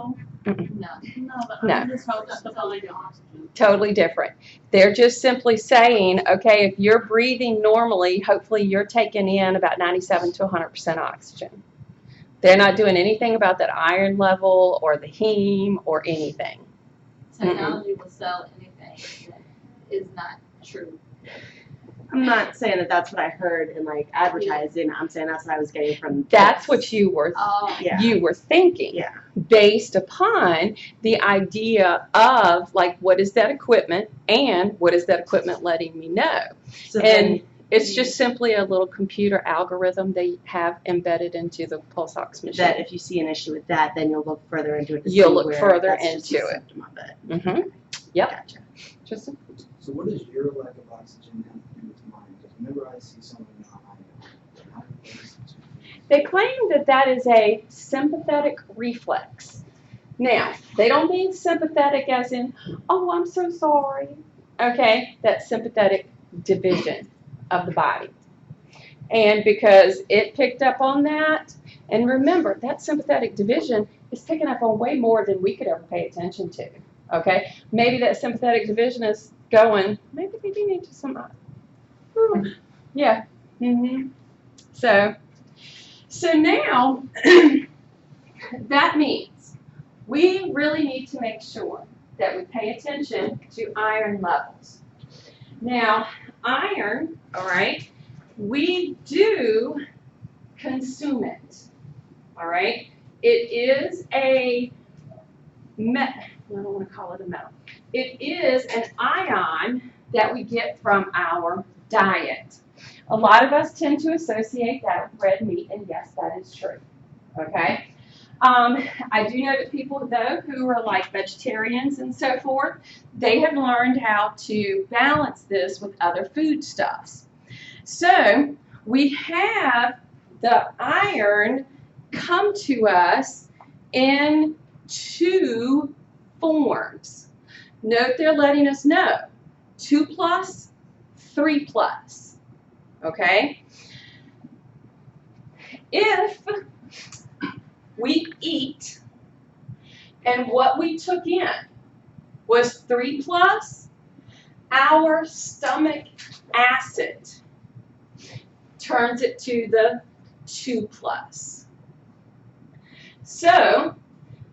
level? Mm-mm. No, but No. I'm just focused on the oxygen. Totally different. They're just simply saying, okay, if you're breathing normally, hopefully you're taking in about 97 to 100% oxygen. They're not doing anything about that iron level or the heme or anything. Technology will sell anything that is not true. I'm not saying that that's what I heard in like advertising. I'm saying that's what I was getting from. That's what you were Yeah. you were thinking. Yeah. Based upon the idea of like what is that equipment and what is that equipment letting me know. So And then, it's just simply a little computer algorithm they have embedded into the pulse ox machine. that if you see an issue with that, then you'll look further into it. To You'll see look where further that's just a into it. symptom of it. Mm-hmm. Yep. Gotcha. Just So what does your lack of oxygen have to do with mine? Because whenever I see someone not high, they claim that that is a sympathetic reflex. Now, they don't mean sympathetic as in, oh, I'm so sorry. Okay, that's sympathetic division of the body. And because it picked up on that, and remember, that sympathetic division is picking up on way more than we could ever pay attention to. Okay, maybe that sympathetic division is going, maybe we do need to some, yeah. Mm-hmm. So now, that means we really need to make sure that we pay attention to iron levels. Now, iron, all right, we do consume it, all right? It is I don't want to call it a metal. It is an ion that we get from our diet. A lot of us tend to associate that with red meat, and yes, that is true, okay? I do know that people, though, who are like vegetarians and so forth, they have learned how to balance this with other foodstuffs. So we have the iron come to us in two forms. Note they're letting us know 2+, 3+. Okay? If we eat and what we took in was 3+, our stomach acid turns it to the 2+. So,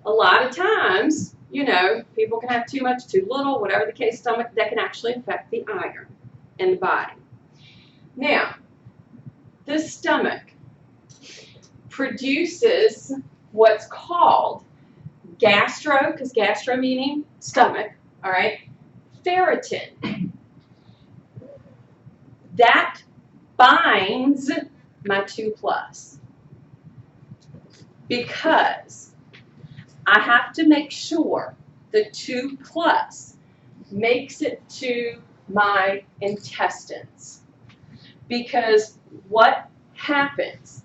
a lot of times, you know, people can have too much, too little, whatever the case, stomach, that can actually affect the iron in the body. Now, the stomach produces what's called gastro, because gastro meaning stomach, all right, ferritin. That binds my 2+. Because I have to make sure the 2+ makes it to my intestines. Because what happens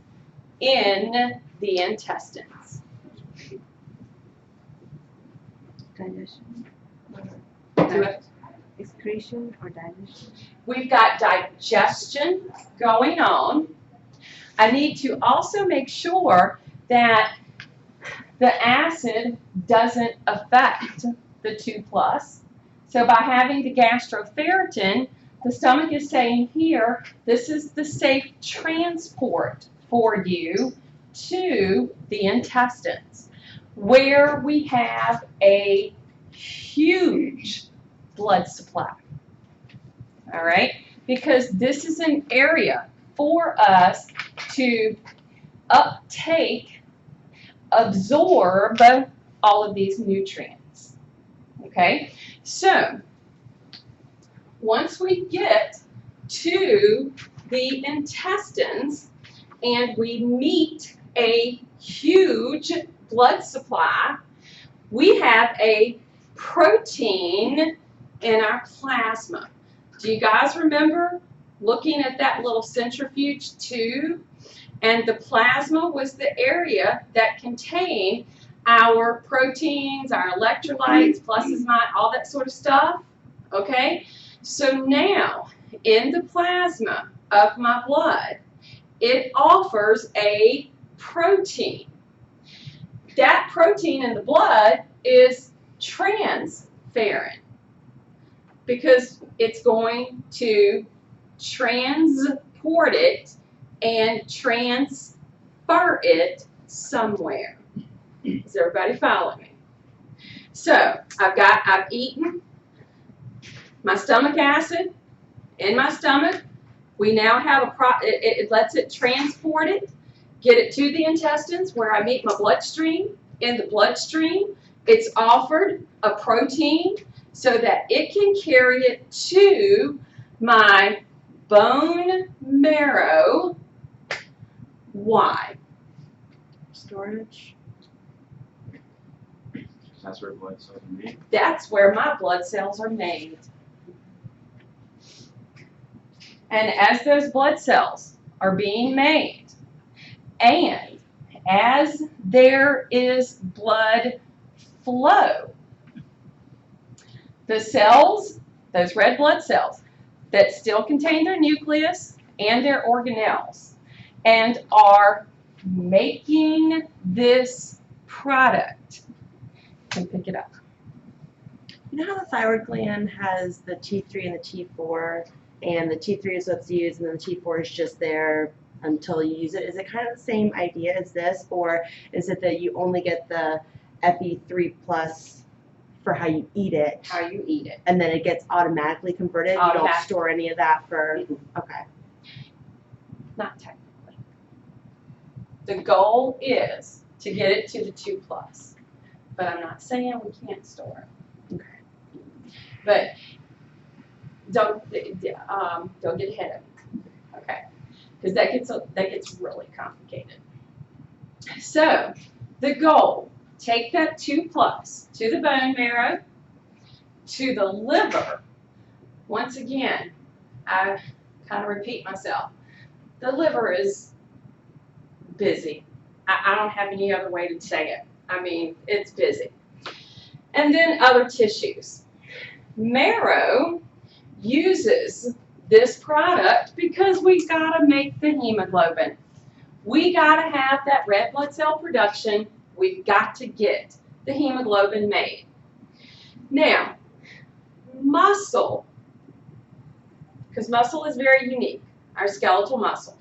in the intestines? Digestion. Excretion or digestion. We've got digestion going on. I need to also make sure that the acid doesn't affect the 2+. So by having the gastroferritin, the stomach is saying here, this is the safe transport for you to the intestines, where we have a huge blood supply. All right? Because this is an area for us to uptake, absorb all of these nutrients. Okay? So, once we get to the intestines and we meet a huge blood supply, we have a protein in our plasma. Do you guys remember looking at that little centrifuge tube? And the plasma was the area that contained our proteins, our electrolytes, pluses, minuses, all that sort of stuff. Okay? So now, in the plasma of my blood, it offers a protein. that protein in the blood is transferrin because it's going to transport it and transfer it somewhere. Is everybody following me? So I've eaten my stomach acid in my stomach. We now have it lets it transport it, get it to the intestines where I meet my bloodstream. In the bloodstream, it's offered a protein so that it can carry it to my bone marrow. Why? Storage. That's where blood cells are made. That's where my blood cells are made. And as those blood cells are being made, and as there is blood flow, the cells, those red blood cells, that still contain their nucleus and their organelles, and are making this product, can pick it up. You know how the thyroid gland has the T3 and the T4, and the T3 is what's used, and then the T4 is just there until you use it? Is it kind of the same idea as this, or is it that you only get the Fe3 plus for how you eat it, How you eat it. and then it gets automatically converted? You don't Automatic. store any of that for, okay. Not technically. The goal is to get it to the 2+, but I'm not saying we can't store it. Okay. But don't get ahead of me, okay? Because that gets really complicated. So the goal: take that 2+ to the bone marrow, to the liver. Once again, I kind of repeat myself. The liver is busy. I don't have any other way to say it. I mean, it's busy. And then other tissues. Marrow uses this product because we gotta make the hemoglobin. We gotta have that red blood cell production. We've got to get the hemoglobin made. Now, muscle, because muscle is very unique, our skeletal muscle,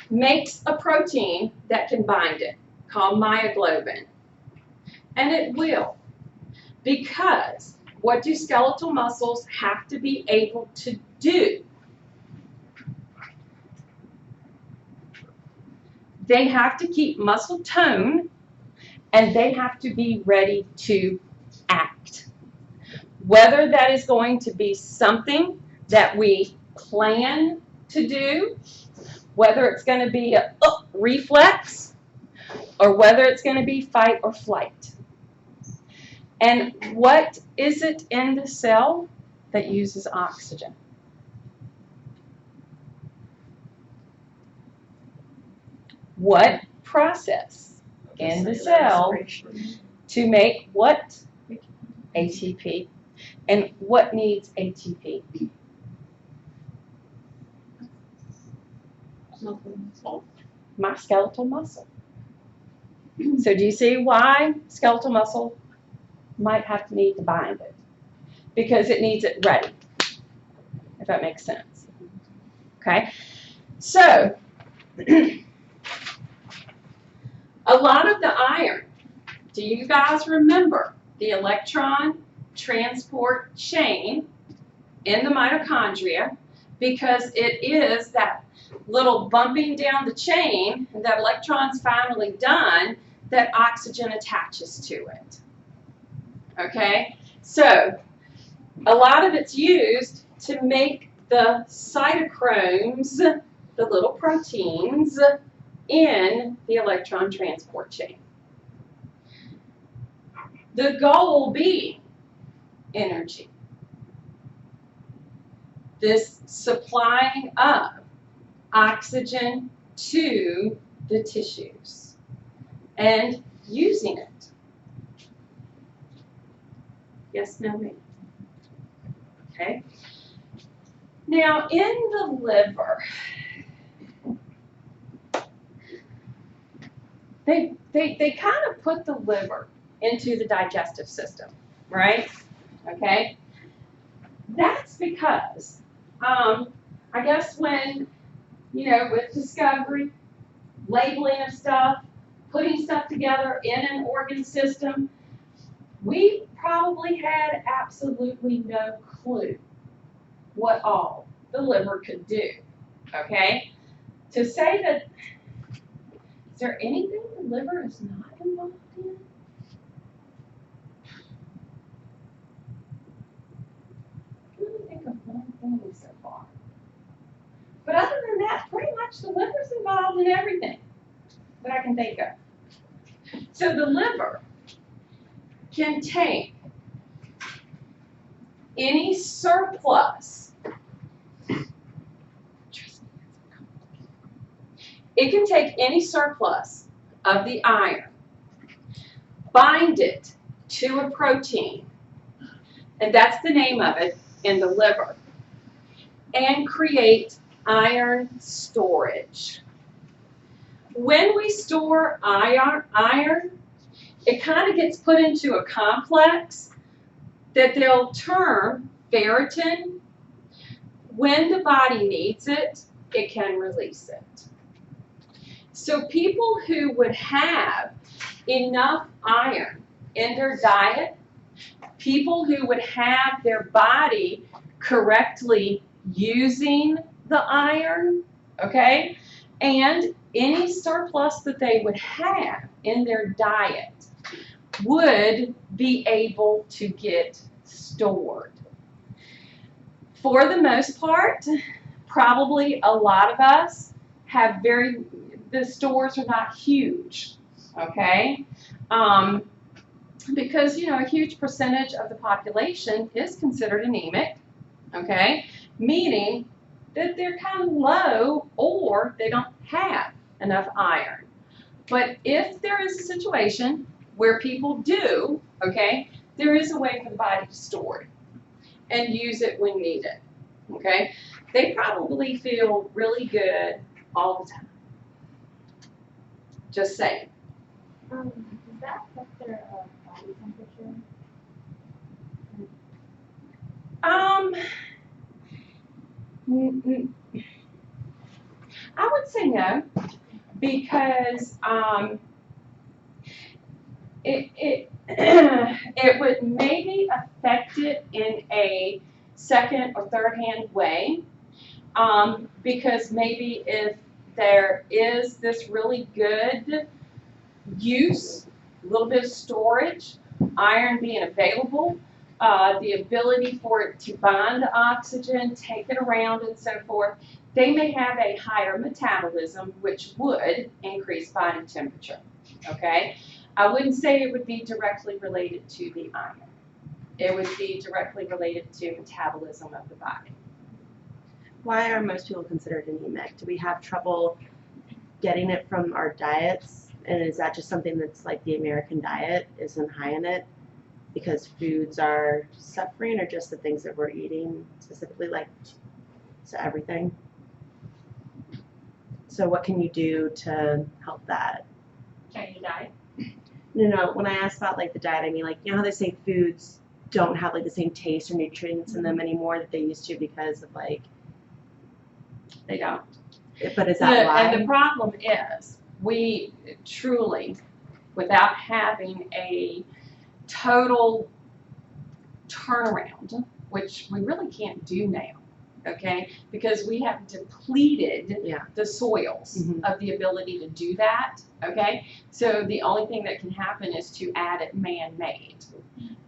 makes a protein that can bind it, called myoglobin. And it will, because what do skeletal muscles have to be able to do? They have to keep muscle tone, and they have to be ready to act. Whether that is going to be something that we plan to do, whether it's going to be a reflex, or whether it's going to be fight or flight. And what is it in the cell that uses oxygen? What process in the cell to make what? ATP. And what needs ATP? My skeletal muscle. So do you see why skeletal muscle might have to need to bind it? Because it needs it ready, if that makes sense. Okay? So, a lot of the iron, do you guys remember the electron transport chain in the mitochondria? Because it is that little bumping down the chain, and that electron's finally done, that oxygen attaches to it. Okay? So, a lot of it's used to make the cytochromes, the little proteins, in the electron transport chain. The goal being energy. This supplying of oxygen to the tissues and using it. Yes, no, maybe. Okay. Now, in the liver, they kind of put the liver into the digestive system, right? Okay? That's because, I guess when, with discovery, labeling of stuff, putting stuff together in an organ system, we probably had absolutely no clue what all the liver could do, okay? To say that, is there anything the liver is not involved in? I can't think of one thing so far. But other than that, pretty much the liver's involved in everything that I can think of. So the liver can take any surplus. It can take any surplus of the iron, bind it to a protein, and that's the name of it in the liver, and create iron storage. When we store iron, it kind of gets put into a complex that they'll term ferritin. When the body needs it, it can release it. So people who would have enough iron in their diet, people who would have their body correctly using the iron, okay, and any surplus that they would have in their diet would be able to get stored. For the most part, probably a lot of us have the stores are not huge, okay? Because, a huge percentage of the population is considered anemic, okay? Meaning that they're kind of low or they don't have enough iron. But if there is a situation where people do, okay, there is a way for the body to store it and use it when needed, okay? They probably feel really good all the time. Just saying. Does that affect their body temperature? I would say no, because it would maybe affect it in a second or third hand way, because maybe if there is this really good use, a little bit of storage, iron being available, the ability for it to bond to oxygen, take it around, and so forth, they may have a higher metabolism, which would increase body temperature, okay? I wouldn't say it would be directly related to the iron. It would be directly related to metabolism of the body. Why are most people considered anemic? Do we have trouble getting it from our diets? And is that just something that's like the American diet isn't high in it because foods are suffering, or just the things that we're eating specifically, like to everything? So what can you do to help that? Change your diet? No, when I ask about like the diet, I mean like, how they say foods don't have like the same taste or nutrients in them anymore that they used to because of like, They don't. but is that why? And the problem is, we truly, without having a total turnaround, which we really can't do now, okay, because we have depleted the soils of the ability to do that, okay, so the only thing that can happen is to add it man-made,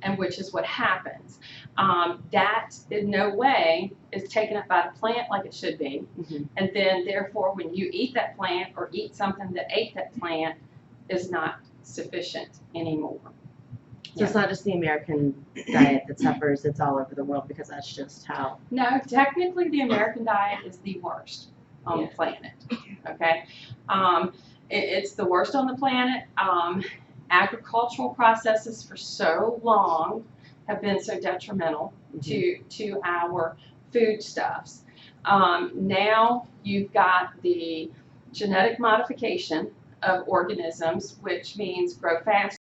and which is what happens. That in no way is taken up by the plant like it should be, and then therefore when you eat that plant or eat something that ate that plant is not sufficient anymore. So it's not just the American diet that suffers, it's all over the world because that's just how. No, technically the American diet is the worst on the planet, okay? It's the worst on the planet. Agricultural processes for so long have been so detrimental to our foodstuffs. Now you've got the genetic modification of organisms, which means grow faster.